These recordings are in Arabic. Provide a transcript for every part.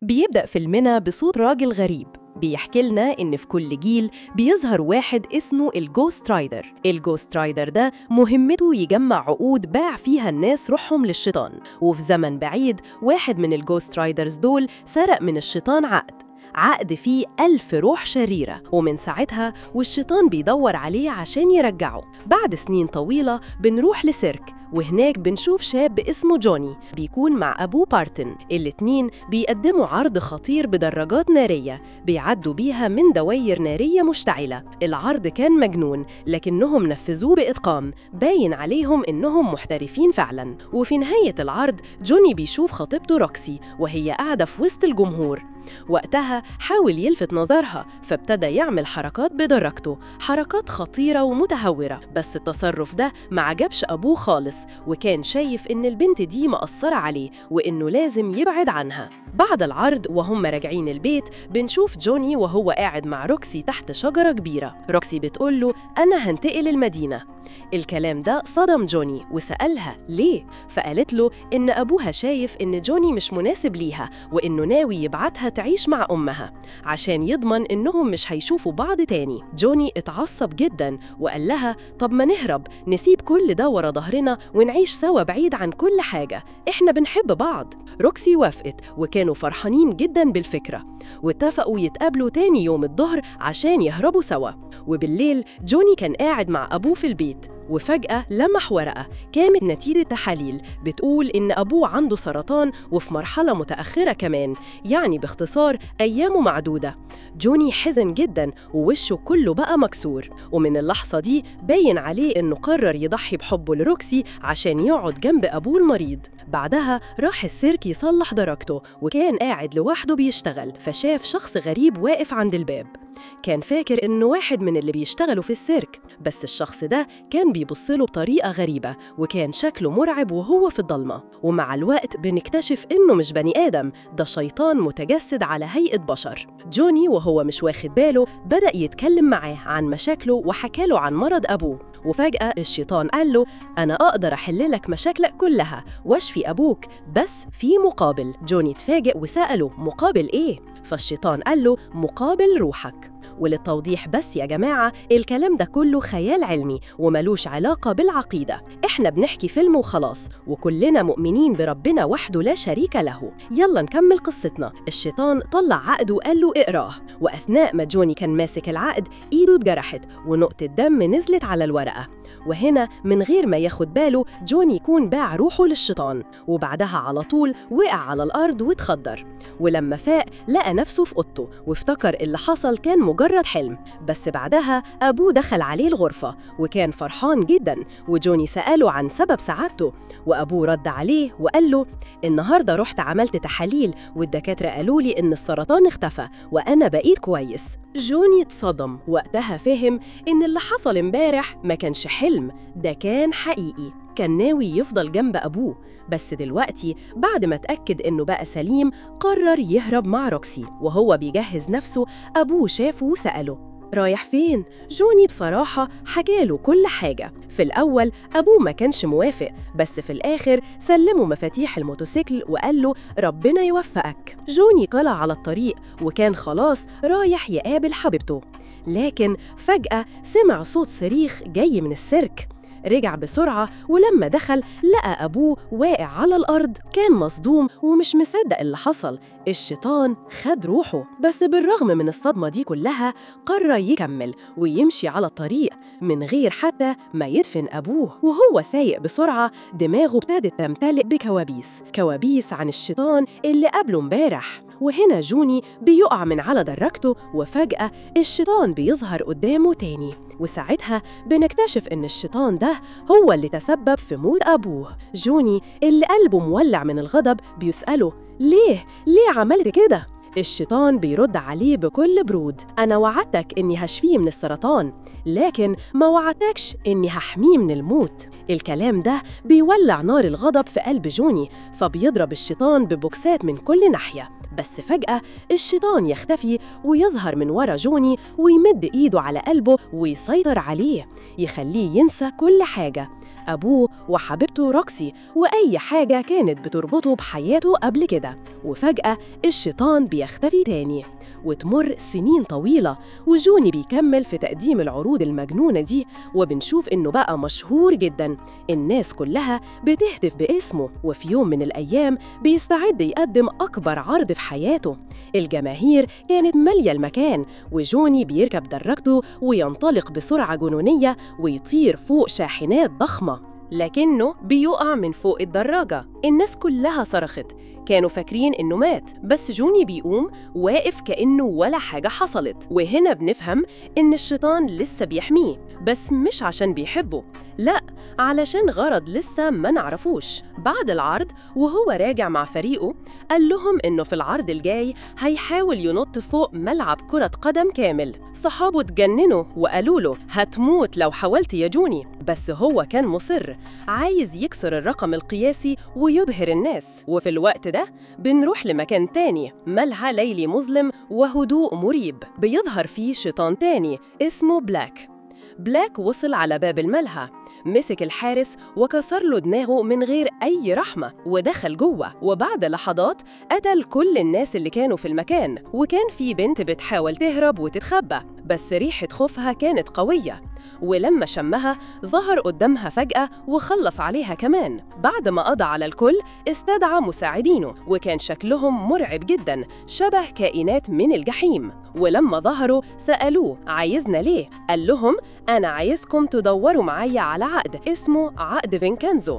بيبدأ فيلمنا بصوت راجل غريب بيحكي لنا إن في كل جيل بيظهر واحد اسمه الجوست رايدر. الجوست رايدر ده مهمته يجمع عقود باع فيها الناس روحهم للشيطان، وفي زمن بعيد واحد من الجوست رايدرز دول سرق من الشيطان عقد فيه 1000 روح شريرة، ومن ساعتها والشيطان بيدور عليه عشان يرجعه. بعد سنين طويلة بنروح لسيرك، وهناك بنشوف شاب اسمه جوني بيكون مع أبوه بارتن. الاتنين بيقدموا عرض خطير بدراجات نارية بيعدوا بيها من دواير نارية مشتعلة. العرض كان مجنون لكنهم نفذوه بإتقان، باين عليهم إنهم محترفين فعلاً. وفي نهاية العرض جوني بيشوف خطيبته روكسي وهي قاعدة في وسط الجمهور. وقتها حاول يلفت نظرها، فابتدى يعمل حركات بدراجته، حركات خطيرة ومتهورة. بس التصرف ده ما عجبش أبوه خالص، وكان شايف إن البنت دي مأثرة عليه وإنه لازم يبعد عنها. بعد العرض وهم راجعين البيت بنشوف جوني وهو قاعد مع روكسي تحت شجرة كبيرة. روكسي بتقوله أنا هنتقل المدينة. الكلام ده صدم جوني وسألها ليه؟ فقالت له إن أبوها شايف إن جوني مش مناسب ليها، وإنه ناوي يبعتها تعيش مع أمها عشان يضمن إنهم مش هيشوفوا بعض تاني. جوني اتعصب جدا وقال لها طب ما نهرب، نسيب كل ده ورا ظهرنا ونعيش سوا بعيد عن كل حاجة، إحنا بنحب بعض. روكسي وافقت وكانوا فرحانين جدا بالفكرة، واتفقوا يتقابلوا تاني يوم الظهر عشان يهربوا سوا. وبالليل جوني كان قاعد مع أبوه في البيت، وفجأة لمح ورقة كانت نتيجة تحاليل بتقول إن أبوه عنده سرطان وفي مرحلة متأخرة كمان، يعني باختصار أيامه معدودة. جوني حزن جدا ووشه كله بقى مكسور، ومن اللحظة دي باين عليه إنه قرر يضحي بحبه لروكسي عشان يقعد جنب أبوه المريض. بعدها راح السيرك يصلح درجته، وكان قاعد لوحده بيشتغل، فشاف شخص غريب واقف عند الباب. كان فاكر إنه واحد من اللي بيشتغلوا في السيرك، بس الشخص ده كان بيبصله بطريقة غريبة وكان شكله مرعب وهو في الضلمة. ومع الوقت بنكتشف إنه مش بني آدم، ده شيطان متجسد على هيئة بشر. جوني وهو مش واخد باله بدأ يتكلم معاه عن مشاكله وحكاله عن مرض أبوه. وفجأة الشيطان قال له أنا أقدر أحل لك مشاكلك كلها واشفي أبوك، بس في مقابل. جوني اتفاجئ وسأله مقابل إيه؟ فالشيطان قال له مقابل روحك. وللتوضيح بس يا جماعة، الكلام ده كله خيال علمي وملوش علاقة بالعقيدة، إحنا بنحكي فيلم وخلاص، وكلنا مؤمنين بربنا وحده لا شريك له. يلا نكمل قصتنا. الشيطان طلع عقد وقال له اقراه، وأثناء ما جوني كان ماسك العقد إيده اتجرحت ونقطة دم نزلت على الورقة. وهنا من غير ما ياخد باله جوني يكون باع روحه للشيطان، وبعدها على طول وقع على الأرض واتخدر. ولما فاق لقى نفسه في أوضته وافتكر اللي حصل كان مجرد حلم. بس بعدها أبوه دخل عليه الغرفة وكان فرحان جدا، وجوني سأله عن سبب سعادته، وأبوه رد عليه وقال له النهاردة رحت عملت تحاليل والدكاترة قالوا لي إن السرطان اختفى وأنا بقيت كويس. جوني اتصدم وقتها، فهم إن اللي حصل امبارح ما كانش حلم، ده كان حقيقي. كان ناوي يفضل جنب أبوه، بس دلوقتي بعد ما اتأكد إنه بقى سليم قرر يهرب مع روكسي. وهو بيجهز نفسه أبوه شافه وسأله رايح فين؟ جوني بصراحة حكاله كل حاجة. في الأول أبوه ما كانش موافق، بس في الآخر سلمه مفاتيح الموتوسيكل وقال له ربنا يوفقك. جوني طلع على الطريق وكان خلاص رايح يقابل حبيبته، لكن فجأة سمع صوت صريخ جاي من السيرك. رجع بسرعة ولما دخل لقى أبوه واقع على الأرض، كان مصدوم ومش مصدق اللي حصل. الشيطان خد روحه، بس بالرغم من الصدمة دي كلها قرر يكمل ويمشي على الطريق من غير حتى ما يدفن أبوه. وهو سايق بسرعة دماغه ابتدت تمتلئ كوابيس عن الشيطان اللي قابله امبارح. وهنا جوني بيقع من على دراجته وفجأة الشيطان بيظهر قدامه تاني، وساعتها بنكتشف إن الشيطان ده هو اللي تسبب في موت أبوه. جوني اللي قلبه مولع من الغضب بيسأله ليه عملت كده؟ الشيطان بيرد عليه بكل برود أنا وعدتك إني هشفيه من السرطان، لكن ما وعدتكش إني هحميه من الموت. الكلام ده بيولع نار الغضب في قلب جوني، فبيضرب الشيطان ببوكسات من كل ناحية. بس فجأة الشيطان يختفي ويظهر من ورا جوني ويمد إيده على قلبه ويسيطر عليه، يخليه ينسى كل حاجة. أبوه وحبيبته روكسي وأي حاجة كانت بتربطه بحياته قبل كده. وفجأة الشيطان بيختفي تاني، وتمر سنين طويلة وجوني بيكمل في تقديم العروض المجنونة دي، وبنشوف إنه بقى مشهور جداً، الناس كلها بتهتف باسمه، وفي يوم من الأيام بيستعد يقدم أكبر عرض في حياته. الجماهير كانت مالية المكان، وجوني بيركب دراجته وينطلق بسرعة جنونية ويطير فوق شاحنات ضخمة، لكنه بيقع من فوق الدراجة. الناس كلها صرخت، كانوا فاكرين إنه مات، بس جوني بيقوم واقف كأنه ولا حاجة حصلت. وهنا بنفهم إن الشيطان لسه بيحميه، بس مش عشان بيحبه، لأ، علشان غرض لسه ما نعرفوش. بعد العرض وهو راجع مع فريقه، قال لهم إنه في العرض الجاي هيحاول ينط فوق ملعب كرة قدم كامل. صحابه اتجننوا وقالوا له هتموت لو حاولت يا جوني، بس هو كان مصر، عايز يكسر الرقم القياسي ويبهر الناس. وفي الوقت ده بنروح لمكان تاني ملهى ليلي مظلم وهدوء مريب، بيظهر فيه شيطان تاني اسمه بلاك وصل على باب الملهى، مسك الحارس وكسر له دماغه من غير أي رحمة ودخل جوه، وبعد لحظات قتل كل الناس اللي كانوا في المكان. وكان في بنت بتحاول تهرب وتتخبى، بس ريحة خوفها كانت قوية، ولما شمها ظهر قدامها فجأة وخلص عليها كمان. بعد ما قضى على الكل استدعى مساعدينه، وكان شكلهم مرعب جدا، شبه كائنات من الجحيم. ولما ظهروا سألوه عايزنا ليه؟ قال لهم أنا عايزكم تدوروا معايا على عقد اسمه عقد فينكانزو،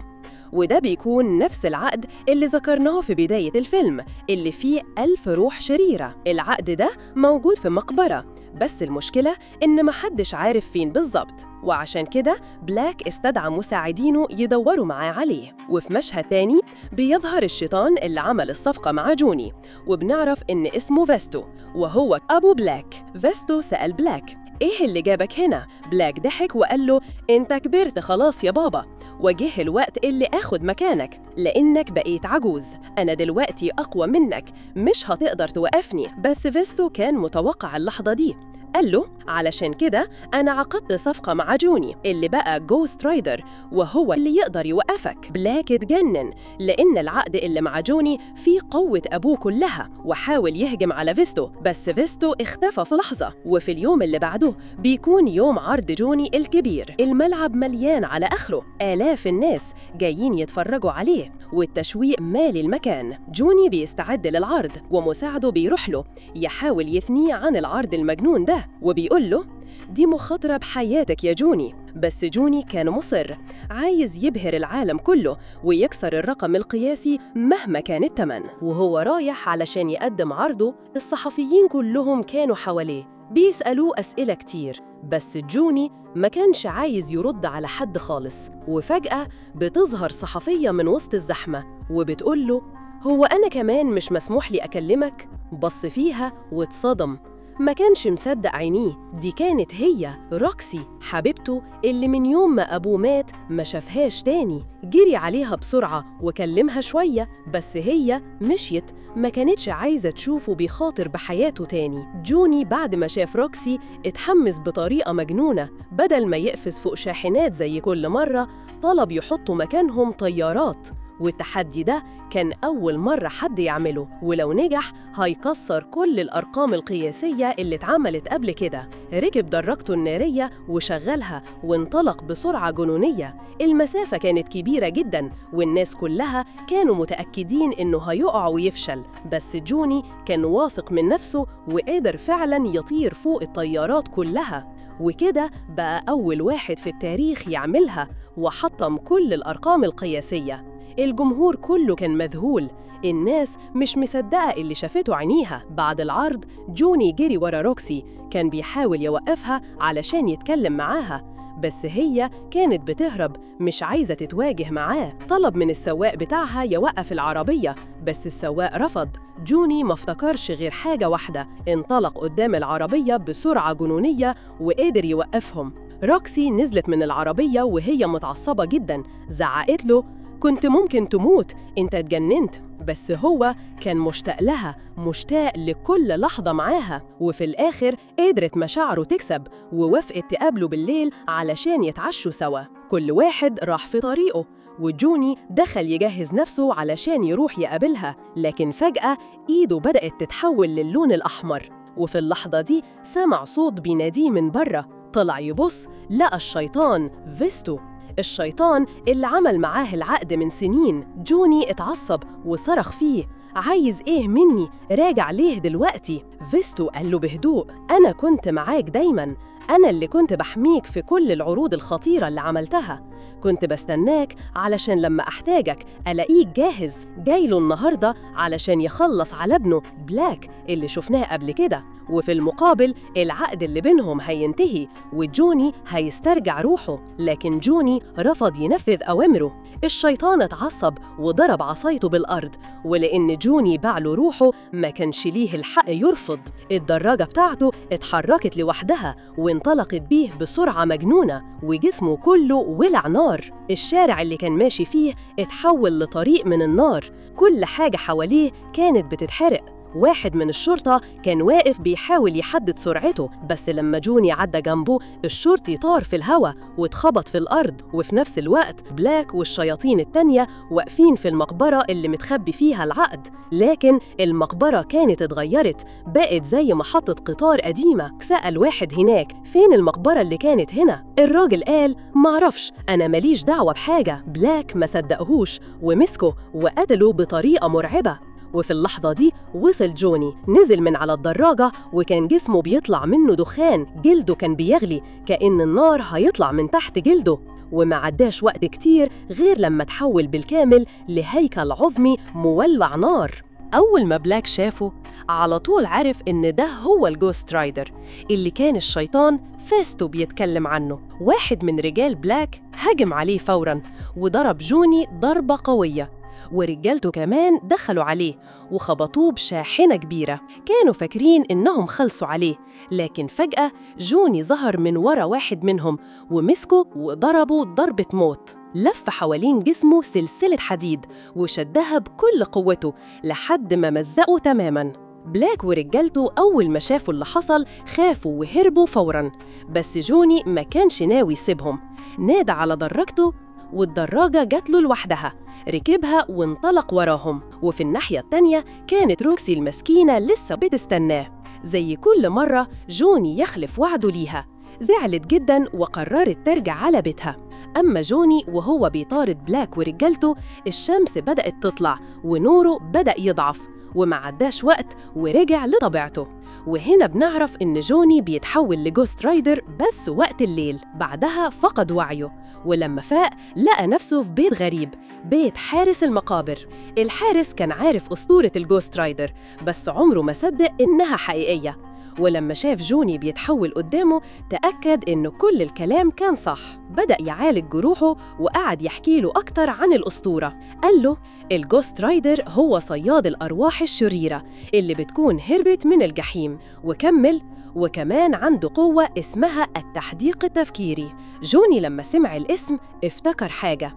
وده بيكون نفس العقد اللي ذكرناه في بداية الفيلم اللي فيه 1000 روح شريرة. العقد ده موجود في مقبرة، بس المشكلة إن محدش عارف فين بالظبط، وعشان كده بلاك استدعى مساعدينه يدوروا معاه عليه. وفي مشهد تاني بيظهر الشيطان اللي عمل الصفقة مع جوني، وبنعرف إن اسمه فيستو وهو أبو بلاك. فيستو سأل بلاك إيه اللي جابك هنا؟ بلاك ضحك وقال له أنت كبرت خلاص يا بابا، وجه الوقت اللي آخد مكانك لأنك بقيت عجوز، أنا دلوقتي أقوى منك، مش هتقدر توقفني. بس فيستو كان متوقع اللحظة دي، قال له علشان كده أنا عقدت صفقة مع جوني اللي بقى جوست رايدر، وهو اللي يقدر يوقفك. بلاك اتجنن لأن العقد اللي مع جوني فيه قوة أبوه كلها، وحاول يهجم على فيستو، بس فيستو اختفى في لحظة. وفي اليوم اللي بعده بيكون يوم عرض جوني الكبير، الملعب مليان على آخره، آلاف الناس جايين يتفرجوا عليه، والتشويق مالي المكان. جوني بيستعد للعرض، ومساعده بيروح له يحاول يثنيه عن العرض المجنون ده، وبيقول له دي مخاطرة بحياتك يا جوني. بس جوني كان مصر، عايز يبهر العالم كله ويكسر الرقم القياسي مهما كان الثمن. وهو رايح علشان يقدم عرضه، الصحفيين كلهم كانوا حواليه بيسألوه أسئلة كتير، بس جوني ما كانش عايز يرد على حد خالص. وفجأة بتظهر صحفية من وسط الزحمة وبتقول له هو أنا كمان مش مسموح لي أكلمك؟ بص فيها واتصدم، ما كانش مصدق عينيه، دي كانت هي روكسي حبيبته اللي من يوم ما أبوه مات ما شافهاش تاني. جري عليها بسرعة وكلمها شوية، بس هي مشيت، ما كانتش عايزة تشوفه بيخاطر بحياته تاني. جوني بعد ما شاف روكسي اتحمس بطريقة مجنونة، بدل ما يقفز فوق شاحنات زي كل مرة طلب يحطوا مكانهم طيارات، والتحدي ده كان أول مرة حد يعمله، ولو نجح هيكسر كل الأرقام القياسية اللي اتعملت قبل كده. ركب دراجته النارية وشغلها وانطلق بسرعة جنونية. المسافة كانت كبيرة جدا، والناس كلها كانوا متأكدين إنه هيقع ويفشل، بس جوني كان واثق من نفسه وقدر فعلا يطير فوق الطيارات كلها، وكده بقى أول واحد في التاريخ يعملها وحطم كل الأرقام القياسية. الجمهور كله كان مذهول، الناس مش مصدقة اللي شافته عينيها. بعد العرض جوني جري ورا روكسي، كان بيحاول يوقفها علشان يتكلم معاها، بس هي كانت بتهرب مش عايزة تتواجه معاه. طلب من السواق بتاعها يوقف العربية، بس السواق رفض. جوني ما افتكرش غير حاجة واحدة، انطلق قدام العربية بسرعة جنونية وقدر يوقفهم. روكسي نزلت من العربية وهي متعصبة جدا، زعقت له كنت ممكن تموت، انت اتجننت. بس هو كان مشتاق لها، مشتاق لكل لحظة معاها، وفي الآخر قدرت مشاعره تكسب ووافقت تقابله بالليل علشان يتعشوا سوا. كل واحد راح في طريقه، وجوني دخل يجهز نفسه علشان يروح يقابلها، لكن فجأة إيده بدأت تتحول للون الأحمر. وفي اللحظة دي سمع صوت بيناديه من بره. طلع يبص لقى الشيطان فيستو، الشيطان اللي عمل معاه العقد من سنين. جوني اتعصب وصرخ فيه: عايز ايه مني؟ راجع ليه دلوقتي؟ فيستو قال له بهدوء: أنا كنت معاك دايماً، أنا اللي كنت بحميك في كل العروض الخطيرة اللي عملتها، كنت بستناك علشان لما أحتاجك ألاقيك جاهز. جايله النهاردة علشان يخلص على ابنه بلاك اللي شفناه قبل كده، وفي المقابل العقد اللي بينهم هينتهي وجوني هيسترجع روحه. لكن جوني رفض ينفذ أوامره. الشيطان اتعصب وضرب عصايته بالأرض، ولأن جوني باع له روحه ما كانش ليه الحق يرفض. الدراجة بتاعته اتحركت لوحدها وانطلقت بيه بسرعة مجنونة، وجسمه كله ولع نار. الشارع اللي كان ماشي فيه اتحول لطريق من النار، كل حاجة حواليه كانت بتتحرق. واحد من الشرطة كان واقف بيحاول يحدد سرعته، بس لما جوني عدى جنبه الشرطي طار في الهواء واتخبط في الأرض. وفي نفس الوقت بلاك والشياطين التانية واقفين في المقبرة اللي متخبي فيها العقد، لكن المقبرة كانت اتغيرت، بقت زي محطة قطار قديمة. سأل واحد هناك: فين المقبرة اللي كانت هنا؟ الراجل قال: معرفش، أنا ماليش دعوة بحاجة. بلاك ما صدقهوش ومسكه وقتله بطريقة مرعبة. وفي اللحظة دي وصل جوني، نزل من على الدراجة وكان جسمه بيطلع منه دخان، جلده كان بيغلي كأن النار هيطلع من تحت جلده. وما عداش وقت كتير غير لما تحول بالكامل لهيكل عظمي مولع نار. أول ما بلاك شافه على طول عرف إن ده هو الجوست رايدر اللي كان الشيطان فيستو بيتكلم عنه. واحد من رجال بلاك هجم عليه فوراً وضرب جوني ضربة قوية، ورجالته كمان دخلوا عليه وخبطوه بشاحنة كبيرة. كانوا فاكرين إنهم خلصوا عليه، لكن فجأة جوني ظهر من ورا واحد منهم ومسكه وضربه ضربة موت. لف حوالين جسمه سلسلة حديد وشدها بكل قوته لحد ما مزقه تماماً. بلاك ورجالته أول ما شافوا اللي حصل خافوا وهربوا فوراً، بس جوني ما كانش ناوي يسيبهم. نادى على دراجته والدراجة جات له لوحدها، ركبها وانطلق وراهم. وفي الناحية التانية كانت روكسي المسكينة لسه بتستناه. زي كل مرة جوني يخلف وعده ليها، زعلت جدا وقررت ترجع على بيتها. أما جوني وهو بيطارد بلاك ورجالته الشمس بدأت تطلع ونوره بدأ يضعف، وما عداش وقت ورجع لطبيعته. وهنا بنعرف إن جوني بيتحول لجوست رايدر بس وقت الليل. بعدها فقد وعيه، ولما فاق لقى نفسه في بيت غريب، بيت حارس المقابر. الحارس كان عارف أسطورة الجوست رايدر بس عمره ما صدق إنها حقيقية. ولما شاف جوني بيتحول قدامه تأكد إنه كل الكلام كان صح. بدأ يعالج جروحه وقعد يحكي له أكتر عن الأسطورة. قال له: الجوست رايدر هو صياد الأرواح الشريرة اللي بتكون هربت من الجحيم. وكمل: وكمان عنده قوة اسمها التحديق التفكيري. جوني لما سمع الاسم افتكر حاجة،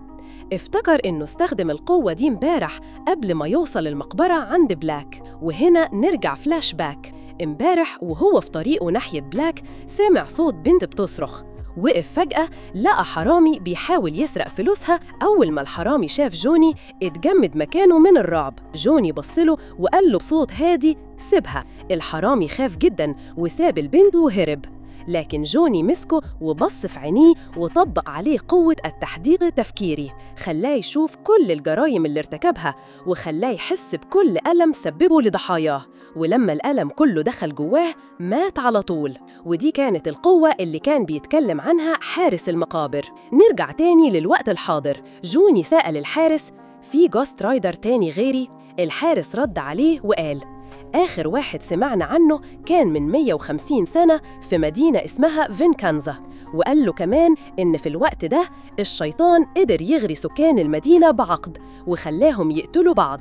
افتكر إنه استخدم القوة دي امبارح قبل ما يوصل المقبرة عند بلاك. وهنا نرجع فلاش باك. امبارح وهو في طريقه ناحية بلاك سمع صوت بنت بتصرخ. وقف فجأة لقى حرامي بيحاول يسرق فلوسها. أول ما الحرامي شاف جوني اتجمد مكانه من الرعب. جوني بصله وقال له بصوت هادي: سيبها. الحرامي خاف جدا وساب البنت وهرب، لكن جوني مسكه وبص في عينيه وطبق عليه قوة التحديق التفكيري، خلاه يشوف كل الجرائم اللي ارتكبها وخلاه يحس بكل ألم سببه لضحاياه. ولما الألم كله دخل جواه مات على طول. ودي كانت القوة اللي كان بيتكلم عنها حارس المقابر. نرجع تاني للوقت الحاضر. جوني سأل الحارس: في جوست رايدر تاني غيري؟ الحارس رد عليه وقال: آخر واحد سمعنا عنه كان من 150 سنة في مدينة اسمها فينكانزا. وقال له كمان إن في الوقت ده الشيطان قدر يغري سكان المدينة بعقد وخلاهم يقتلوا بعض.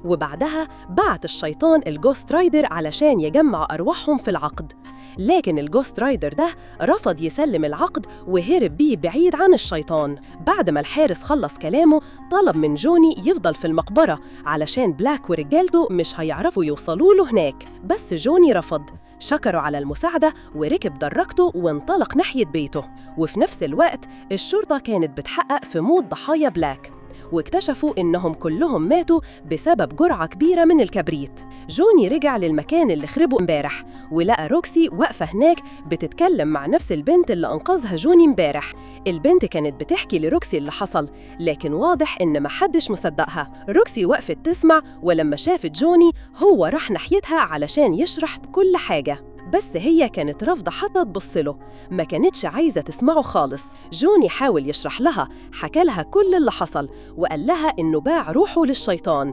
وبعدها بعت الشيطان الجوست رايدر علشان يجمع أرواحهم في العقد، لكن الجوست رايدر ده رفض يسلم العقد وهرب بيه بعيد عن الشيطان. بعد ما الحارس خلص كلامه طلب من جوني يفضل في المقبرة علشان بلاك ورجالته مش هيعرفوا يوصلوا له هناك، بس جوني رفض. شكره على المساعدة وركب دراجته وانطلق ناحية بيته. وفي نفس الوقت الشرطة كانت بتحقق في موت ضحايا بلاك، واكتشفوا إنهم كلهم ماتوا بسبب جرعة كبيرة من الكبريت. جوني رجع للمكان اللي خربه امبارح ولقى روكسي واقفة هناك بتتكلم مع نفس البنت اللي أنقذها جوني امبارح. البنت كانت بتحكي لروكسي اللي حصل، لكن واضح إن محدش مصدقها. روكسي وقفت تسمع، ولما شافت جوني هو راح ناحيتها علشان يشرح كل حاجة، بس هي كانت رافضة حتى تبصله، ما كانتش عايزة تسمعه خالص. جوني حاول يشرح لها، حكى لها كل اللي حصل وقال لها إنه باع روحه للشيطان،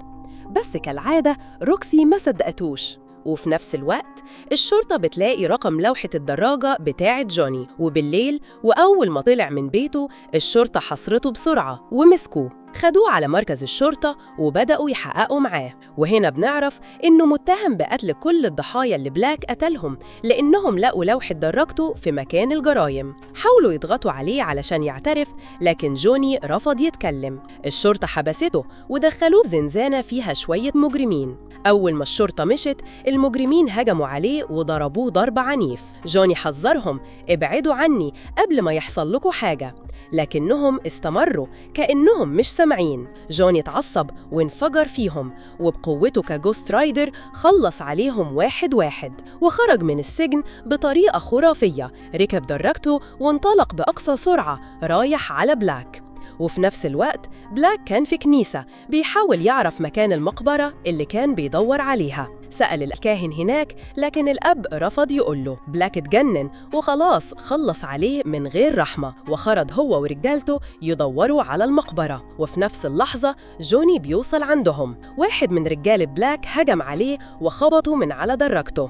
بس كالعادة روكسي ما صدقتوش. وفي نفس الوقت الشرطة بتلاقي رقم لوحة الدراجة بتاعة جوني، وبالليل وأول ما طلع من بيته الشرطة حصرته بسرعة ومسكوه، خدوه على مركز الشرطة وبدأوا يحققوا معاه. وهنا بنعرف إنه متهم بقتل كل الضحايا اللي بلاك قتلهم، لأنهم لقوا لوحة دراجته في مكان الجرايم. حاولوا يضغطوا عليه علشان يعترف، لكن جوني رفض يتكلم. الشرطة حبسته ودخلوه في زنزانة فيها شوية مجرمين. أول ما الشرطة مشت المجرمين هجموا عليه وضربوه ضرب عنيف. جوني حذرهم: ابعدوا عني قبل ما يحصل لكم حاجة، لكنهم استمروا كأنهم مش سامعين. جوني اتعصب وانفجر فيهم، وبقوته كجوست رايدر خلص عليهم واحد واحد، وخرج من السجن بطريقة خرافية. ركب دراجته وانطلق بأقصى سرعة رايح على بلاك. وفي نفس الوقت بلاك كان في كنيسة بيحاول يعرف مكان المقبرة اللي كان بيدور عليها. سأل الكاهن هناك، لكن الأب رفض يقوله. بلاك اتجنن وخلاص خلص عليه من غير رحمة، وخرج هو ورجالته يدوروا على المقبرة. وفي نفس اللحظة جوني بيوصل عندهم. واحد من رجال بلاك هجم عليه وخبطه من على دراجته.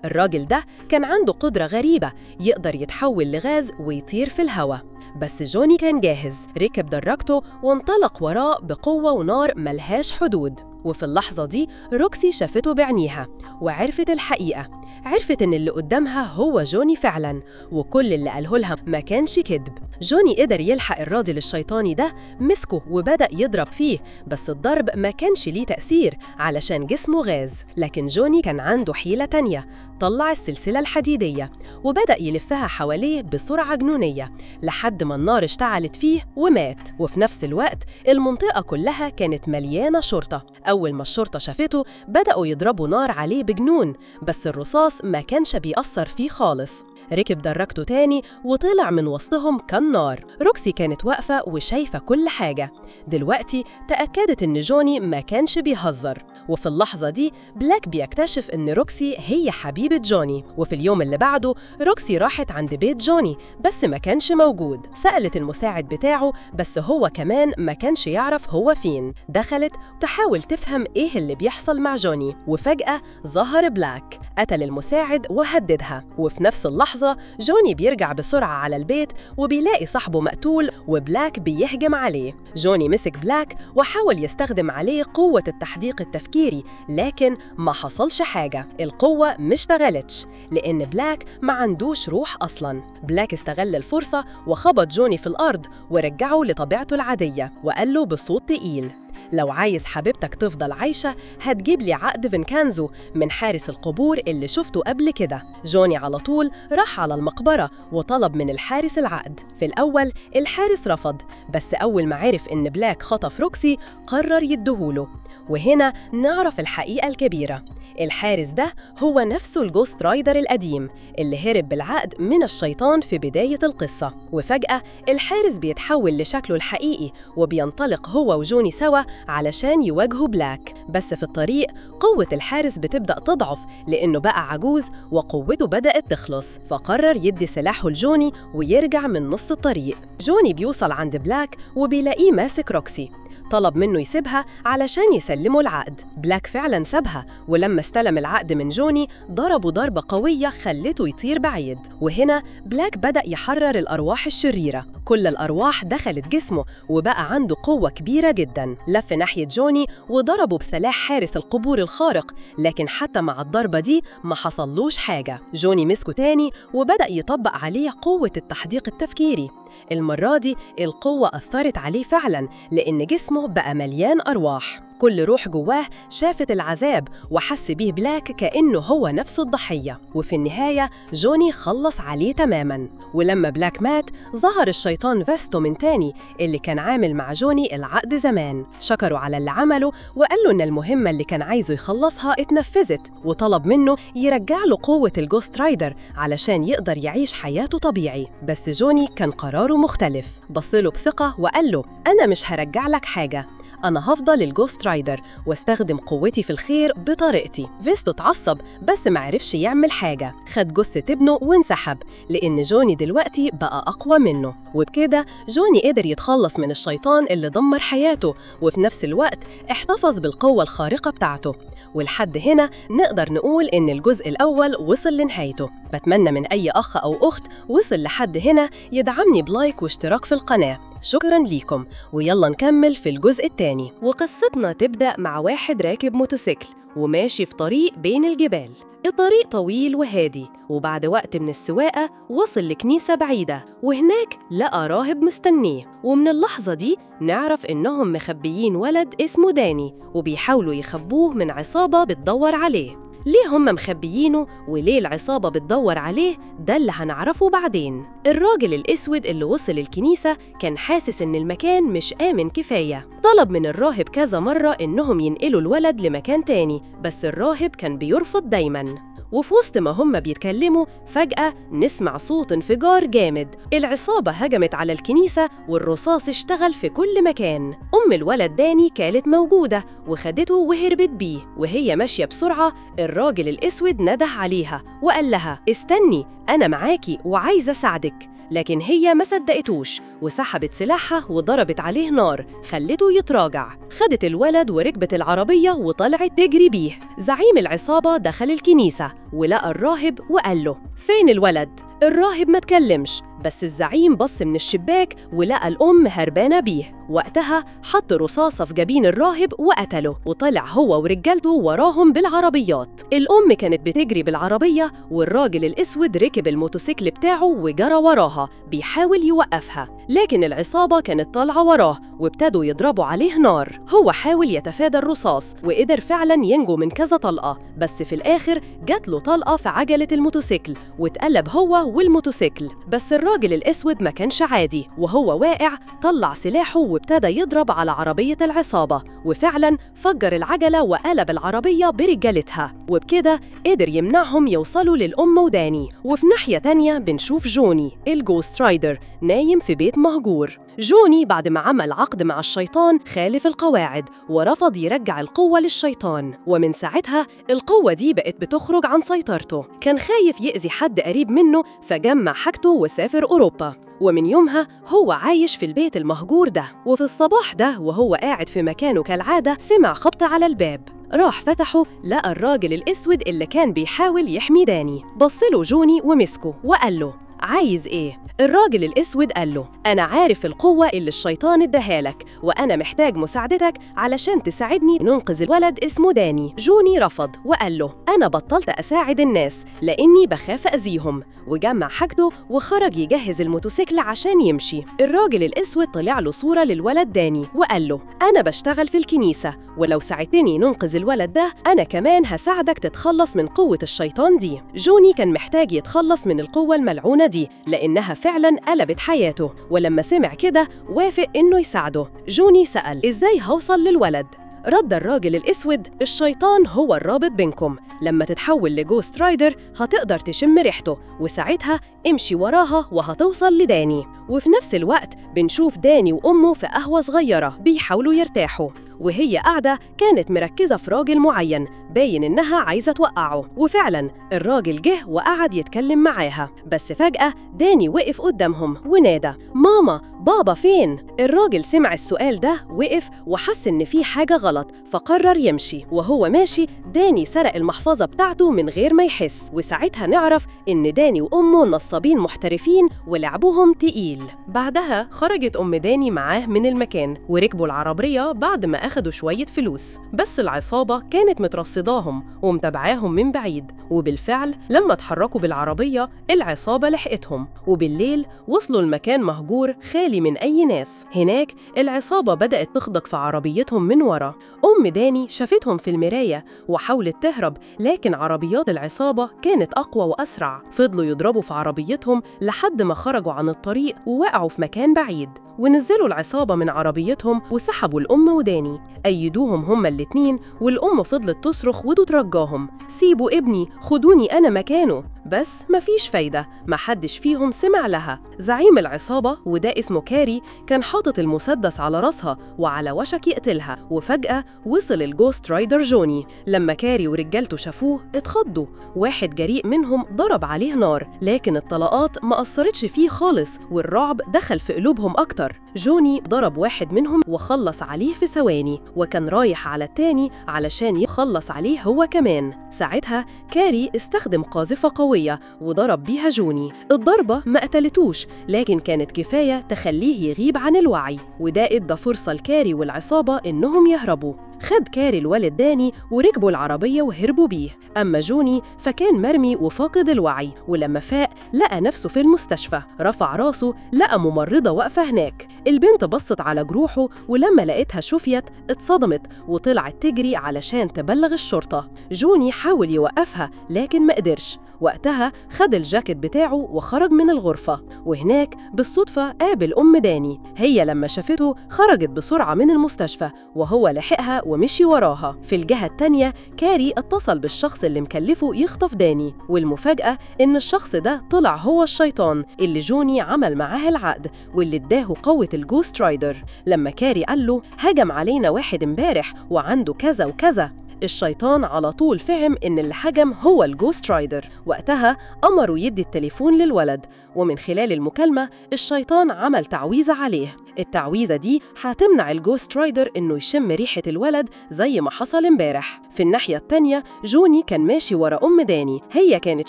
الراجل ده كان عنده قدرة غريبة، يقدر يتحول لغاز ويطير في الهواء، بس جوني كان جاهز. ركب دراجته وانطلق وراه بقوة ونار ملهاش حدود. وفي اللحظة دي روكسي شافته بعينيها وعرفت الحقيقة، عرفت إن اللي قدامها هو جوني فعلاً، وكل اللي قاله لها ما كانش كذب. جوني قدر يلحق الراجل الشيطاني ده، مسكه وبدأ يضرب فيه، بس الضرب ما كانش ليه تأثير علشان جسمه غاز. لكن جوني كان عنده حيلة تانية، طلع السلسلة الحديدية وبدأ يلفها حواليه بسرعة جنونية لحد ما النار اشتعلت فيه ومات. وفي نفس الوقت المنطقة كلها كانت مليانة شرطة. أول ما الشرطة شافته بدأوا يضربوا نار عليه بجنون، بس الرصاص ما كانش بيأثر فيه خالص. ركب دراجته تاني وطلع من وسطهم كالنار. روكسي كانت واقفة وشايفة كل حاجة. دلوقتي تأكدت إن جوني ما كانش بيهزر. وفي اللحظة دي بلاك بيكتشف إن روكسي هي حبيبة جوني. وفي اليوم اللي بعده روكسي راحت عند بيت جوني بس ما كانش موجود. سألت المساعد بتاعه بس هو كمان ما كانش يعرف هو فين. دخلت تحاول تفهم إيه اللي بيحصل مع جوني، وفجأة ظهر بلاك قتل المساعد وهددها. وفي نفس اللحظة جوني بيرجع بسرعة على البيت وبيلاقي صاحبه مقتول وبلاك بيهجم عليه. جوني مسك بلاك وحاول يستخدم عليه قوة التحديق التفكيري، لكن ما حصلش حاجة. القوة مش اشتغلتش لأن بلاك ما عندوش روح أصلاً. بلاك استغل الفرصة وخبط جوني في الأرض ورجعه لطبيعته العادية، وقال له بصوت تقيل: لو عايز حبيبتك تفضل عايشة هتجيب لي عقد فينكانزو من حارس القبور اللي شفته قبل كده. جوني على طول راح على المقبرة وطلب من الحارس العقد. في الأول الحارس رفض، بس أول ما عرف إن بلاك خطف روكسي قرر يديهوله. وهنا نعرف الحقيقة الكبيرة: الحارس ده هو نفسه الجوست رايدر القديم اللي هرب بالعقد من الشيطان في بداية القصة. وفجأة الحارس بيتحول لشكله الحقيقي وبينطلق هو وجوني سوا علشان يواجهوا بلاك. بس في الطريق قوة الحارس بتبدأ تضعف لأنه بقى عجوز وقوته بدأت تخلص، فقرر يدي سلاحه لجوني ويرجع من نص الطريق. جوني بيوصل عند بلاك وبيلاقيه ماسك روكسي، طلب منه يسيبها علشان يسلموا العقد. بلاك فعلا سابها، ولما استلم العقد من جوني ضربه ضربة قوية خلته يطير بعيد. وهنا بلاك بدأ يحرر الأرواح الشريرة. كل الأرواح دخلت جسمه وبقى عنده قوة كبيرة جدا. لف ناحية جوني وضربه بسلاح حارس القبور الخارق، لكن حتى مع الضربة دي ما حصلوش حاجة. جوني مسكه تاني وبدأ يطبق عليه قوة التحديق التفكيري. المرة دي القوة أثرت عليه فعلا لأن جسمه بقى مليان أرواح. كل روح جواه شافت العذاب وحس بيه بلاك كأنه هو نفسه الضحية، وفي النهاية جوني خلص عليه تماماً. ولما بلاك مات ظهر الشيطان فيستو من تاني اللي كان عامل مع جوني العقد زمان، شكره على اللي عمله وقال له إن المهمة اللي كان عايزه يخلصها اتنفذت، وطلب منه يرجع له قوة الجوست رايدر علشان يقدر يعيش حياته طبيعي. بس جوني كان قراره مختلف، بصله بثقة وقال له أنا مش هرجع لك حاجة، أنا هفضل الجوست رايدر واستخدم قوتي في الخير بطريقتي. فيستو اتعصب بس معرفش يعمل حاجة، خد جثة ابنه وانسحب لأن جوني دلوقتي بقى أقوى منه. وبكده جوني قدر يتخلص من الشيطان اللي دمر حياته، وفي نفس الوقت احتفظ بالقوة الخارقة بتاعته. ولحد هنا نقدر نقول إن الجزء الأول وصل لنهايته. بتمنى من أي أخ أو أخت وصل لحد هنا يدعمني بلايك واشتراك في القناة. شكراً ليكم، ويلا نكمل في الجزء الثاني. وقصتنا تبدأ مع واحد راكب موتوسيكل وماشي في طريق بين الجبال. الطريق طويل وهادي، وبعد وقت من السواقة وصل لكنيسة بعيدة، وهناك لقى راهب مستنيه. ومن اللحظة دي نعرف إنهم مخبيين ولد اسمه داني وبيحاولوا يخبوه من عصابة بتدور عليه. ليه هم مخبيينه وليه العصابة بتدور عليه ده اللي هنعرفه بعدين. الراجل الأسود اللي وصل الكنيسة كان حاسس إن المكان مش آمن كفاية، طلب من الراهب كذا مرة إنهم ينقلوا الولد لمكان تاني، بس الراهب كان بيرفض دايماً. وفي وسط ما هم بيتكلموا فجأة نسمع صوت انفجار جامد. العصابة هجمت على الكنيسة والرصاص اشتغل في كل مكان. أم الولد داني كانت موجودة وخدته وهربت بيه، وهي ماشية بسرعة الراجل الأسود نده عليها وقال لها استني أنا معاكي وعايزة أساعدك، لكن هي ما صدقتوش وسحبت سلاحها وضربت عليه نار خلته يتراجع. خدت الولد وركبت العربية وطلعت تجري بيه. زعيم العصابة دخل الكنيسة ولقى الراهب وقال له فين الولد؟ الراهب ما تكلمش، بس الزعيم بص من الشباك ولقى الأم هربانة بيه. وقتها حط رصاصة في جبين الراهب وقتله، وطلع هو ورجالته وراهم بالعربيات. الأم كانت بتجري بالعربية والراجل الأسود ركب الموتوسيكل بتاعه وجرى وراها بيحاول يوقفها، لكن العصابة كانت طالعة وراه وابتدوا يضربوا عليه نار. هو حاول يتفادى الرصاص وقدر فعلا ينجو من كذا طلقة، بس في الآخر جات له طلقة في عجلة الموتوسيكل واتقلب هو والموتوسيكل. بس الراجل الأسود ما كانش عادي، وهو واقع طلع سلاحه وابتدى يضرب على عربية العصابة، وفعلا فجر العجلة وقلب العربية برجالتها، وبكده قدر يمنعهم يوصلوا للأم وداني. وفي ناحية تانية بنشوف جوني الجوست رايدر نايم في بيت مهجور. جوني بعد ما عمل عقد مع الشيطان خالف القواعد ورفض يرجع القوة للشيطان، ومن ساعتها القوة دي بقت بتخرج عن سيطرته. كان خايف يأذي حد قريب منه فجمع حاجته وسافر أوروبا، ومن يومها هو عايش في البيت المهجور ده. وفي الصباح ده وهو قاعد في مكانه كالعادة سمع خبط على الباب، راح فتحه لقى الراجل الأسود اللي كان بيحاول يحمي داني. بصله جوني ومسكه وقال له عايز ايه؟ الراجل الأسود قال له أنا عارف القوة اللي الشيطان اداها لك، وأنا محتاج مساعدتك علشان تساعدني ننقذ الولد اسمه داني. جوني رفض وقال له أنا بطلت أساعد الناس لأني بخاف أذيهم، وجمع حاجته وخرج يجهز الموتوسيكل عشان يمشي. الراجل الأسود طلع له صورة للولد داني وقال له أنا بشتغل في الكنيسة، ولو ساعدتني ننقذ الولد ده أنا كمان هساعدك تتخلص من قوة الشيطان دي. جوني كان محتاج يتخلص من القوة الملعونة دي لأنها فعلاً قلبت حياته، ولما سمع كده وافق إنه يساعده. جوني سأل إزاي هوصل للولد؟ رد الراجل الأسود الشيطان هو الرابط بينكم، لما تتحول لجوست رايدر هتقدر تشم ريحته وساعتها امشي وراها وهتوصل لداني. وفي نفس الوقت بنشوف داني وأمه في قهوة صغيرة بيحاولوا يرتاحوا، وهي قاعدة كانت مركزة في راجل معين باين إنها عايزة توقعه. وفعلا الراجل جه وقعد يتكلم معاها، بس فجأة داني وقف قدامهم ونادى ماما بابا فين؟ الراجل سمع السؤال ده وقف وحس إن في حاجة غلط فقرر يمشي. وهو ماشي داني سرق المحفظة بتاعته من غير ما يحس، وساعتها نعرف إن داني وأمه نصابين محترفين ولعبهم تقيل. بعدها خرجت أم داني معاه من المكان وركبوا العربية بعد ما أخدوا شوية فلوس، بس العصابة كانت مترصداهم ومتابعاهم من بعيد. وبالفعل لما اتحركوا بالعربية العصابة لحقتهم، وبالليل وصلوا لمكان مهجور خالي من أي ناس. هناك العصابة بدأت تخبط في عربيتهم من ورا. داني شافتهم في المراية وحاولت تهرب، لكن عربيات العصابة كانت أقوى وأسرع. فضلوا يضربوا في عربيتهم لحد ما خرجوا عن الطريق ووقعوا في مكان بعيد. ونزلوا العصابة من عربيتهم وسحبوا الأم وداني، أيدوهم هما الاتنين، والأم فضلت تصرخ وتترجاهم: سيبوا ابني، خدوني أنا مكانه. بس مفيش فايدة، محدش فيهم سمع لها. زعيم العصابة وده اسمه كاري كان حاطط المسدس على راسها وعلى وشك يقتلها. وفجأة وصل الجوست رايدر جوني. لما كاري ورجالته شافوه اتخضوا. واحد جريء منهم ضرب عليه نار، لكن الطلقات ما أثرتش فيه خالص والرعب دخل في قلوبهم أكتر. جوني ضرب واحد منهم وخلص عليه في ثواني، وكان رايح على التاني علشان يخلص عليه هو كمان. ساعتها كاري استخدم قاذفة قوية وضرب بيها جوني. الضربة ما قتلتوش، لكن كانت كفاية تخليه يغيب عن الوعي، وده ادى فرصة لكاري والعصابة إنهم يهربوا. خد كاري الولد داني وركبوا العربية وهربوا بيه. أما جوني فكان مرمي وفاقد الوعي، ولما فاق لقى نفسه في المستشفى. رفع راسه لقى ممرضة واقفة هناك. البنت بصت على جروحه، ولما لقيتها شفيت اتصدمت وطلعت تجري علشان تبلغ الشرطة. جوني حاول يوقفها لكن ما قدرش. وقتها خد الجاكيت بتاعه وخرج من الغرفة، وهناك بالصدفة قابل داني. هي لما شافته خرجت بسرعة من المستشفى، وهو لحقها ومشي وراها. في الجهة التانية كاري اتصل بالشخص اللي مكلفه يخطف داني، والمفاجأة إن الشخص ده طلع هو الشيطان اللي جوني عمل معاه العقد واللي اداه قوة الجوست رايدر. لما كاري قال له هجم علينا واحد امبارح وعنده كذا وكذا، الشيطان على طول فهم إن اللي هجم هو الجوست رايدر. وقتها أمره يدي التليفون للولد، ومن خلال المكالمة الشيطان عمل تعويذة عليه. التعويذة دي هتمنع الجوست رايدر إنه يشم ريحة الولد زي ما حصل امبارح. في الناحية التانية جوني كان ماشي ورا داني، هي كانت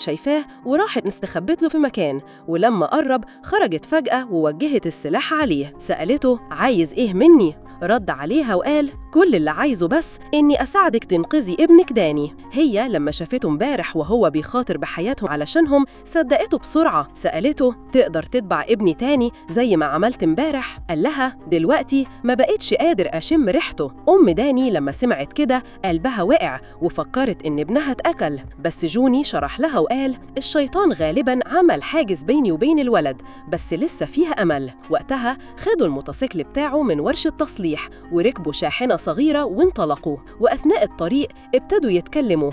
شايفاه وراحت استخبت له في مكان، ولما قرب خرجت فجأة ووجهت السلاح عليه. سألته عايز إيه مني؟ رد عليها وقال كل اللي عايزه بس إني أساعدك تنقذي ابنك داني. هي لما شافته امبارح وهو بيخاطر بحياتهم علشانهم صدقته بسرعة. سألته تقدر تتبع ابني تاني زي ما عملت امبارح؟ قال لها دلوقتي ما بقتش قادر أشم ريحته. داني لما سمعت كده قلبها وقع وفكرت إن ابنها اتأكل، بس جوني شرح لها وقال الشيطان غالباً عمل حاجز بيني وبين الولد، بس لسه فيها أمل. وقتها خدوا الموتوسيكل بتاعه من ورشة تصليح وركبوا شاحنة صغيرة وانطلقوا، وأثناء الطريق ابتدوا يتكلموا.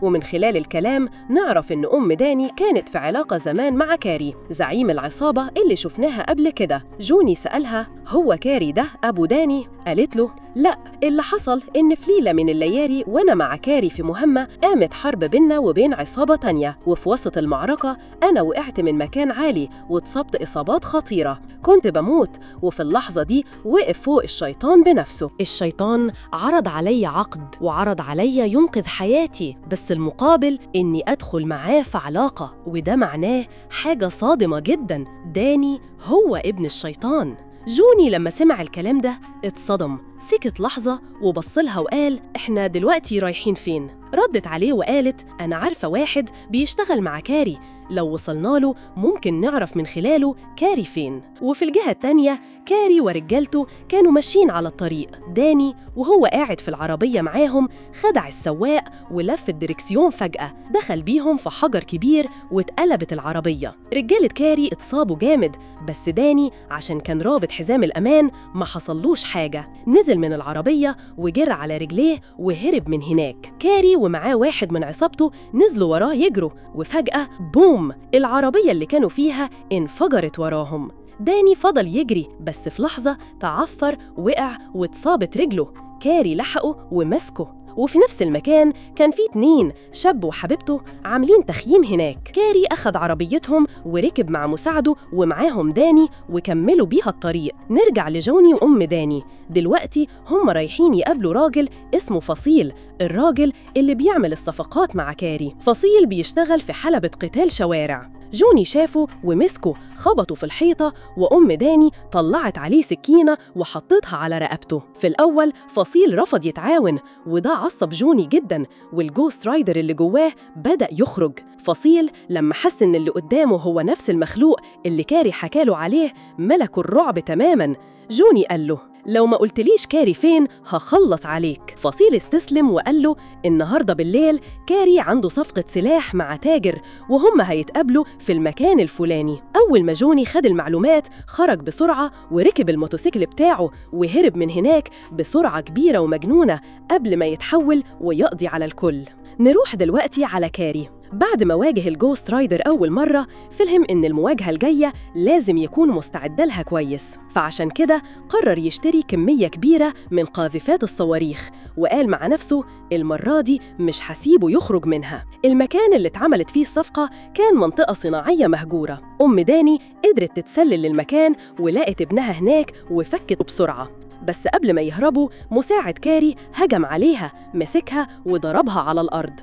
ومن خلال الكلام نعرف إن داني كانت في علاقة زمان مع كاري زعيم العصابة اللي شفناها قبل كده. جوني سألها هو كاري ده أبو داني؟ قالت له لا، اللي حصل إن في ليلة من الليالي وأنا مع كاري في مهمة قامت حرب بيننا وبين عصابة تانية، وفي وسط المعركة أنا وقعت من مكان عالي واتصبت إصابات خطيرة، كنت بموت. وفي اللحظة دي وقف فوق الشيطان بنفسه. الشيطان عرض علي عقد وعرض علي ينقذ حياتي، بس المقابل إني أدخل معاه في علاقة، وده معناه حاجة صادمة جدا، داني هو ابن الشيطان. جوني لما سمع الكلام ده اتصدم، سكت لحظة وبصلها وقال احنا دلوقتي رايحين فين؟ ردت عليه وقالت أنا عارفة واحد بيشتغل مع كاري، لو وصلنا له ممكن نعرف من خلاله كاري فين. وفي الجهة التانية كاري ورجالته كانوا ماشيين على الطريق. داني وهو قاعد في العربية معاهم خدع السواق ولف الدركسيون، فجأة دخل بيهم في حجر كبير واتقلبت العربية. رجالة كاري اتصابوا جامد، بس داني عشان كان رابط حزام الأمان ما حصلوش حاجة، نزل من العربية وجر على رجليه وهرب من هناك. كاري ومعاه واحد من عصابته نزلوا وراه يجروا، وفجأة بوم، العربية اللي كانوا فيها انفجرت وراهم. داني فضل يجري، بس في لحظة تعثر وقع واتصابت رجله. كاري لحقه ومسكه. وفي نفس المكان كان في 2 شاب وحبيبته عاملين تخييم هناك. كاري أخد عربيتهم وركب مع مساعده ومعاهم داني وكملوا بيها الطريق. نرجع لجوني داني. دلوقتي هم رايحين يقابلوا راجل اسمه فصيل، الراجل اللي بيعمل الصفقات مع كاري. فصيل بيشتغل في حلبة قتال شوارع. جوني شافه ومسكه خبطه في الحيطة، وأم داني طلعت عليه سكينة وحطتها على رقبته. في الأول فصيل رفض يتعاون، وده عصب جوني جدا، والجوست رايدر اللي جواه بدأ يخرج. فصيل لما حس إن اللي قدامه هو نفس المخلوق اللي كاري حكاله عليه ملكه الرعب تماما. جوني قال له: لو ما قلتليش كاري فين هخلص عليك. فصيل استسلم وقال له: النهاردة بالليل كاري عنده صفقة سلاح مع تاجر، وهم هيتقابلوا في المكان الفلاني. أول ما جوني خد المعلومات خرج بسرعة وركب الموتوسيكل بتاعه وهرب من هناك بسرعة كبيرة ومجنونة قبل ما يتحول ويقضي على الكل. نروح دلوقتي على كاري. بعد ما واجه الجوست رايدر أول مرة، فهم إن المواجهة الجاية لازم يكون مستعد لها كويس، فعشان كده قرر يشتري كمية كبيرة من قاذفات الصواريخ، وقال مع نفسه: المرة دي مش هسيبه يخرج منها. المكان اللي اتعملت فيه الصفقة كان منطقة صناعية مهجورة. أم داني قدرت تتسلل للمكان ولقت ابنها هناك وفكته بسرعة، بس قبل ما يهربوا مساعد كاري هجم عليها، مسكها وضربها على الأرض.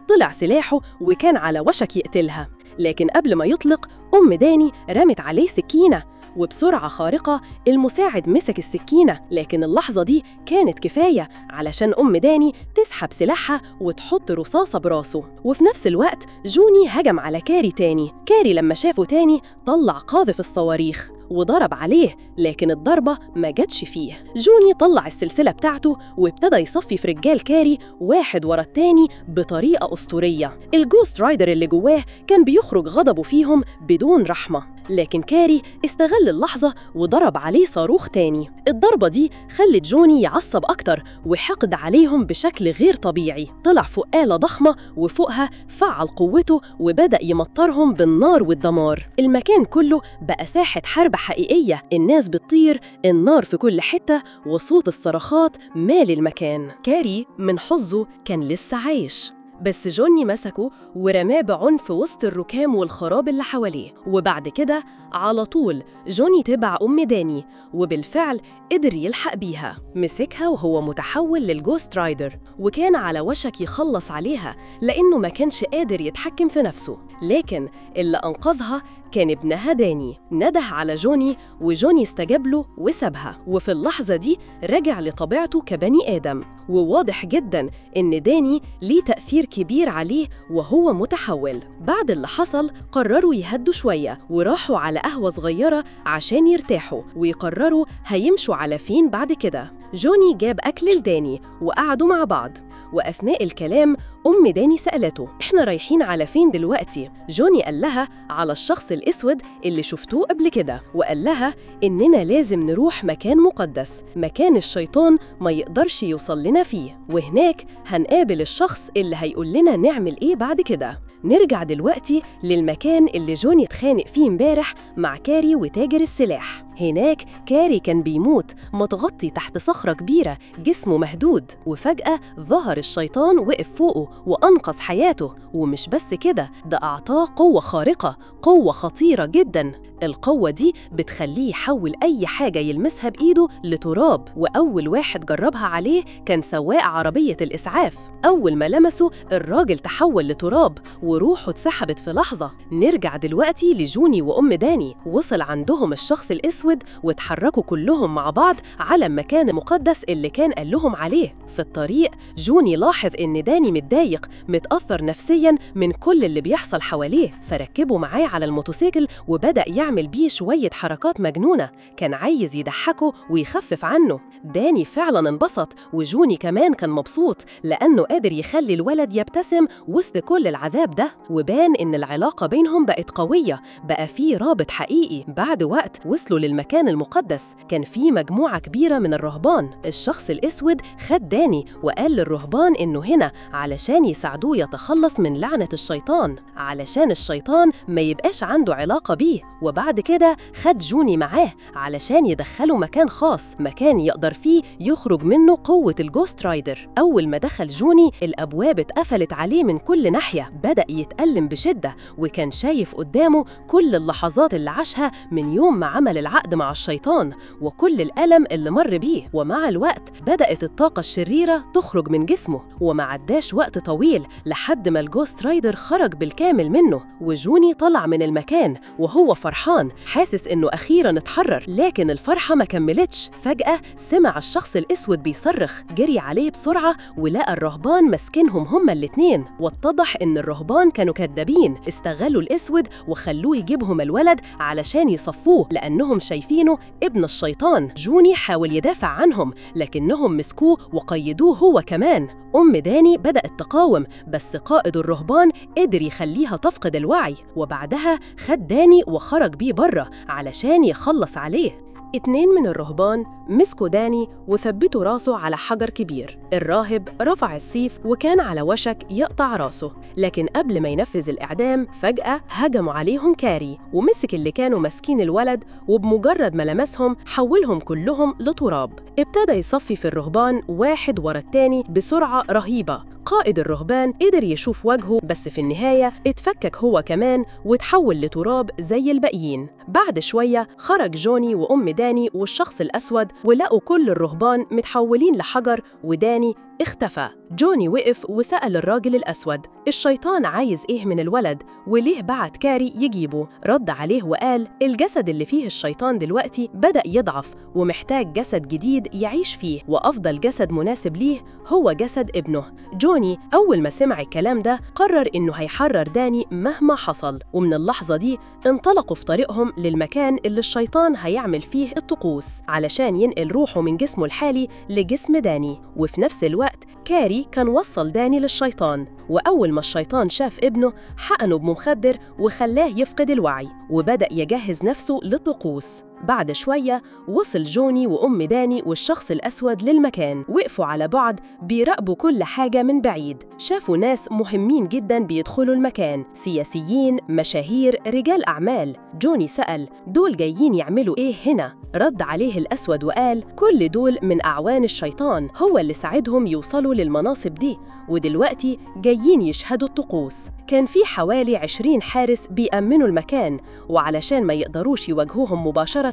طلع سلاحه وكان على وشك يقتلها، لكن قبل ما يطلق أم داني رمت عليه سكينة، وبسرعة خارقة المساعد مسك السكينة، لكن اللحظة دي كانت كفاية علشان أم داني تسحب سلاحها وتحط رصاصة براسه. وفي نفس الوقت جوني هجم على كاري تاني. كاري لما شافه تاني طلع قاذف الصواريخ وضرب عليه، لكن الضربة ما جاتش فيه. جوني طلع السلسلة بتاعته وابتدى يصفي في رجال كاري واحد ورا التاني بطريقة أسطورية. الجوست رايدر اللي جواه كان بيخرج غضبه فيهم بدون رحمة، لكن كاري استغل اللحظة وضرب عليه صاروخ تاني. الضربة دي خلت جوني يعصب أكتر وحقد عليهم بشكل غير طبيعي. طلع فوق آلة ضخمة وفوقها فعل قوته وبدأ يمطرهم بالنار والدمار. المكان كله بقى ساحة حرب حقيقية، الناس بتطير، النار في كل حتة، وصوت الصرخات مال المكان. كاري من حظه كان لسه عايش، بس جوني مسكه ورماه بعنف وسط الركام والخراب اللي حواليه. وبعد كده على طول جوني تبع أم داني، وبالفعل قدر يلحق بيها. مسكها وهو متحول للجوست رايدر، وكان على وشك يخلص عليها لأنه ما كانش قادر يتحكم في نفسه. لكن اللي أنقذها كان ابنها داني. نده على جوني وجوني استجاب له وسابها، وفي اللحظة دي رجع لطبيعته كبني آدم. وواضح جدا إن داني ليه تأثير كبير عليه وهو متحول. بعد اللي حصل قرروا يهدوا شوية وراحوا على قهوة صغيرة عشان يرتاحوا ويقرروا هيمشوا على فين بعد كده. جوني جاب أكل لداني وقعدوا مع بعض، وأثناء الكلام أم داني سألته: إحنا رايحين على فين دلوقتي؟ جوني قال لها: على الشخص الأسود اللي شفتوه قبل كده، وقال لها إننا لازم نروح مكان مقدس، مكان الشيطان ما يقدرش يوصل لنا فيه، وهناك هنقابل الشخص اللي هيقول لنا نعمل إيه بعد كده. نرجع دلوقتي للمكان اللي جوني اتخانق فيه امبارح مع كاري وتاجر السلاح. هناك كاري كان بيموت متغطي تحت صخرة كبيرة، جسمه مهدود، وفجأة ظهر الشيطان وقف فوقه وأنقذ حياته. ومش بس كده، ده أعطاه قوة خارقة، قوة خطيرة جدا. القوة دي بتخليه يحول أي حاجة يلمسها بإيده لتراب، وأول واحد جربها عليه كان سواق عربية الإسعاف. أول ما لمسه الراجل تحول لتراب وروحه اتسحبت في لحظة. نرجع دلوقتي لجوني وأم داني. وصل عندهم الشخص الأسود واتحركوا كلهم مع بعض على المكان المقدس اللي كان قال لهم عليه. في الطريق جوني لاحظ إن داني متضايق متأثر نفسياً من كل اللي بيحصل حواليه، فركبوا معاه على الموتوسيكل وبدأ يعمل بيه شوية حركات مجنونة، كان عايز يضحكه ويخفف عنه. داني فعلاً انبسط، وجوني كمان كان مبسوط لأنه قادر يخلي الولد يبتسم وسط كل العذاب ده، وبان إن العلاقة بينهم بقت قوية، بقى فيه رابط حقيقي. بعد وقت وصلوا للمكان المقدس، كان فيه مجموعة كبيرة من الرهبان. الشخص الأسود خد داني وقال للرهبان إنه هنا علشان يساعدوه يتخلص من لعنة الشيطان، علشان الشيطان ما يبقاش عنده علاقة بيه. وبعد كده خد جوني معاه علشان يدخله مكان خاص، مكان يقدر فيه يخرج منه قوة الجوست رايدر. أول ما دخل جوني الأبواب اتقفلت عليه من كل ناحية، بدأ يتألم بشدة، وكان شايف قدامه كل اللحظات اللي عاشها من يوم ما عمل العقد عقد مع الشيطان وكل الألم اللي مر بيه. ومع الوقت بدأت الطاقة الشريرة تخرج من جسمه، وما عداش وقت طويل لحد ما الجوست رايدر خرج بالكامل منه، وجوني طلع من المكان وهو فرحان حاسس إنه أخيراً اتحرر. لكن الفرحة ما كملتش، فجأة سمع الشخص الأسود بيصرخ، جري عليه بسرعة ولقى الرهبان ماسكينهم هما الاتنين، واتضح إن الرهبان كانوا كدابين، استغلوا الأسود وخلوه يجيبهم الولد علشان يصفوه لأنهم شايفينه ابن الشيطان. جوني حاول يدافع عنهم لكنهم مسكوه وقيدوه هو كمان. داني بدأت تقاوم، بس قائد الرهبان قدر يخليها تفقد الوعي، وبعدها خد داني وخرج بيه بره علشان يخلص عليه. 2 من الرهبان مسكوا داني وثبتوا راسه على حجر كبير. الراهب رفع السيف وكان على وشك يقطع راسه، لكن قبل ما ينفذ الإعدام فجأة هجموا عليهم كاري ومسك اللي كانوا ماسكين الولد، وبمجرد ما لمسهم حولهم كلهم لتراب. ابتدى يصفي في الرهبان واحد ورا التاني بسرعة رهيبة. قائد الرهبان قدر يشوف وجهه، بس في النهاية اتفكك هو كمان وتحول لتراب زي الباقيين. بعد شوية خرج جوني داني والشخص الأسود ولقوا كل الرهبان متحولين لحجر، وداني اختفى. جوني وقف وسأل الراجل الأسود الشيطان عايز إيه من الولد وليه بعت كاري يجيبه. رد عليه وقال الجسد اللي فيه الشيطان دلوقتي بدأ يضعف ومحتاج جسد جديد يعيش فيه، وأفضل جسد مناسب ليه هو جسد ابنه. جوني أول ما سمع الكلام ده قرر إنه هيحرر داني مهما حصل، ومن اللحظة دي انطلقوا في طريقهم للمكان اللي الشيطان هيعمل فيه الطقوس علشان ينقل روحه من جسمه الحالي لجسم داني. وفي نفس الوقت كاري كان وصل داني للشيطان، وأول ما الشيطان شاف ابنه حقنه بمخدر وخلاه يفقد الوعي، وبدأ يجهز نفسه للطقوس. بعد شوية وصل جوني داني والشخص الأسود للمكان، وقفوا على بعد بيراقبوا كل حاجة من بعيد. شافوا ناس مهمين جداً بيدخلوا المكان، سياسيين، مشاهير، رجال أعمال. جوني سأل دول جايين يعملوا إيه هنا؟ رد عليه الأسود وقال كل دول من أعوان الشيطان، هو اللي ساعدهم يوصلوا للمناصب دي، ودلوقتي جايين يشهدوا الطقوس. كان في حوالي 20 حارس بيأمنوا المكان، وعلشان ما يقدروش يواجهوهم مباشرة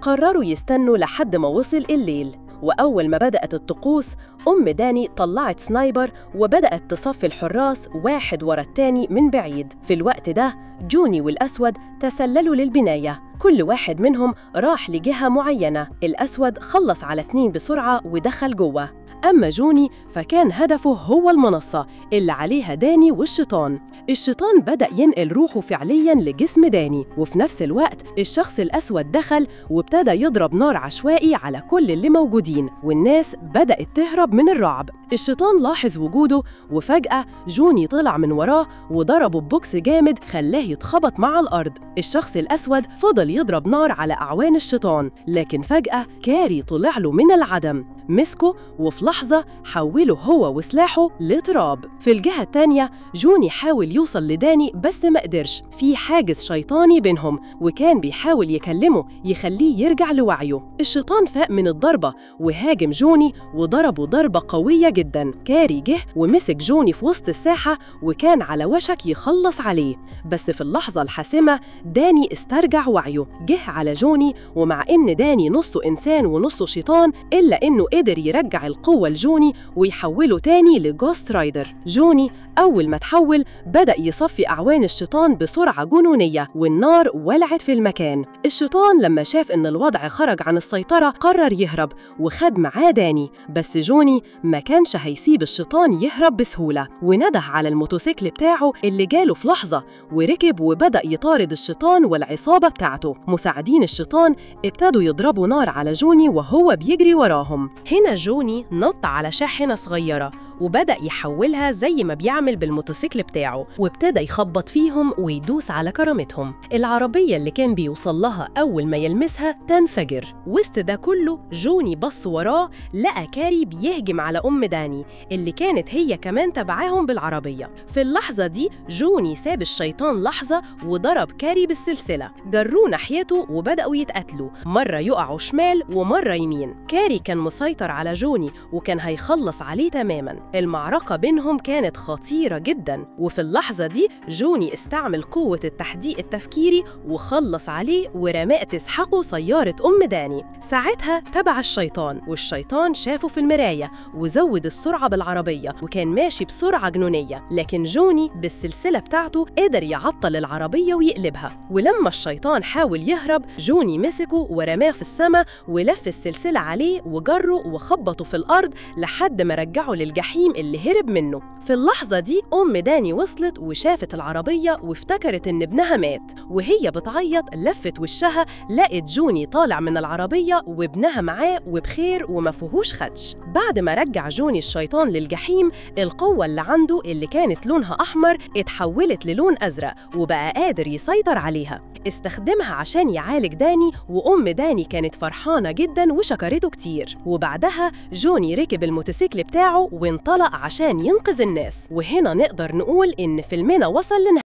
قرروا يستنوا لحد ما وصل الليل. وأول ما بدأت الطقوس داني طلعت سنايبر وبدأت تصفي الحراس واحد ورا التاني من بعيد. في الوقت ده جوني والأسود تسللوا للبناية، كل واحد منهم راح لجهة معينة. الأسود خلص على 2 بسرعة ودخل جوه، أما جوني فكان هدفه هو المنصة اللي عليها داني والشيطان. الشيطان بدأ ينقل روحه فعلياً لجسم داني، وفي نفس الوقت الشخص الأسود دخل وابتدى يضرب نار عشوائي على كل اللي موجودين، والناس بدأت تهرب من الرعب. الشيطان لاحظ وجوده وفجأة جوني طلع من وراه وضربه ببوكس جامد خلاه يتخبط مع الأرض. الشخص الأسود فضل يضرب نار على أعوان الشيطان، لكن فجأة كاري طلع له من العدم، مسكه وفي لحظة حوله هو وسلاحه لتراب. في الجهة التانية جوني حاول يوصل لداني بس ما قدرش، في حاجز شيطاني بينهم وكان بيحاول يكلمه يخليه يرجع لوعيه. الشيطان فاق من الضربة وهاجم جوني وضربه ضربة قوية جدا. كاري جه ومسك جوني في وسط الساحة وكان على وشك يخلص عليه، بس في اللحظة الحاسمة داني استرجع وعيه، جه على جوني، ومع إن داني نصه إنسان ونصه شيطان إلا إنه قدر يرجع القوة لجوني ويحوله تاني لجوست رايدر. جوني أول ما تحول بدأ يصفي أعوان الشيطان بسرعة جنونية، والنار ولعت في المكان. الشيطان لما شاف إن الوضع خرج عن السيطرة قرر يهرب وخد معاه داني، بس جوني ما كانش هيسيب الشيطان يهرب بسهولة، ونده على الموتوسيكل بتاعه اللي جاله في لحظة وركب وبدأ يطارد الشيطان والعصابة بتاعته. مساعدين الشيطان ابتدوا يضربوا نار على جوني وهو بيجري وراهم. هنا جوني نط على شاحنة صغيرة وبدأ يحولها زي ما بيعمل بالموتوسيكل بتاعه، وابتدى يخبط فيهم ويدوس على كرامتهم. العربية اللي كان بيوصل لها أول ما يلمسها تنفجر. وسط ده كله جوني بص وراه لقى كاري بيهجم على داني اللي كانت هي كمان تبعاهم بالعربية. في اللحظة دي جوني ساب الشيطان لحظة وضرب كاري بالسلسلة، جروه ناحيته وبدأوا يتقاتلوا، مرة يقعوا شمال ومرة يمين. كاري كان مسيطر على جوني وكان هيخلص عليه تماماً، المعركة بينهم كانت خطيرة جداً، وفي اللحظة دي جوني استعمل قوة التحديق التفكيري وخلص عليه ورماه تسحقه سيارة داني. ساعتها تبع الشيطان، والشيطان شافه في المراية وزود السرعة بالعربية وكان ماشي بسرعة جنونية، لكن جوني بالسلسلة بتاعته قدر يعطل العربية ويقلبها. ولما الشيطان حاول يهرب، جوني مسكه ورماه في السماء ولف السلسلة عليه وجره وخبطه في الأرض لحد ما رجعه للجحيم اللي هرب منه. في اللحظة دي داني وصلت وشافت العربية وافتكرت إن ابنها مات، وهي بتعيط لفت وشها لقت جوني طالع من العربية وابنها معاه وبخير وما فيهوش خدش. بعد ما رجع جوني الشيطان للجحيم، القوة اللي عنده اللي كانت لونها أحمر اتحولت للون أزرق وبقى قادر يسيطر عليها. استخدمها عشان يعالج داني، داني كانت فرحانة جدا وشكرته كتير. وبعدها جوني ركب الموتوسيكل بتاعه وانطلق عشان ينقذ الناس. وهنا نقدر نقول إن فيلمنا وصل لنهاية.